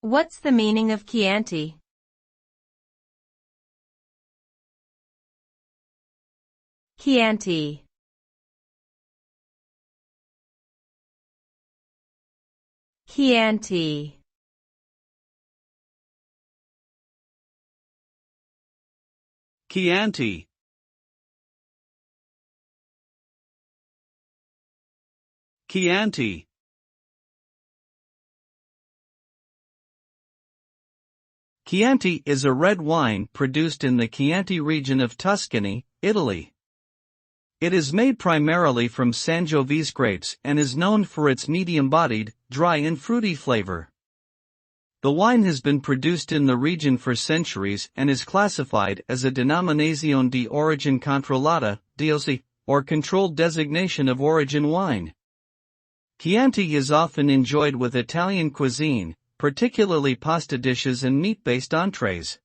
What's the meaning of Chianti? Chianti. Chianti. Chianti. Chianti. Chianti is a red wine produced in the Chianti region of Tuscany, Italy. It is made primarily from Sangiovese grapes and is known for its medium-bodied, dry and fruity flavor. The wine has been produced in the region for centuries and is classified as a Denominazione di Origine Controllata, DOC, or Controlled Designation of Origin wine. Chianti is often enjoyed with Italian cuisine, particularly pasta dishes and meat-based entrees.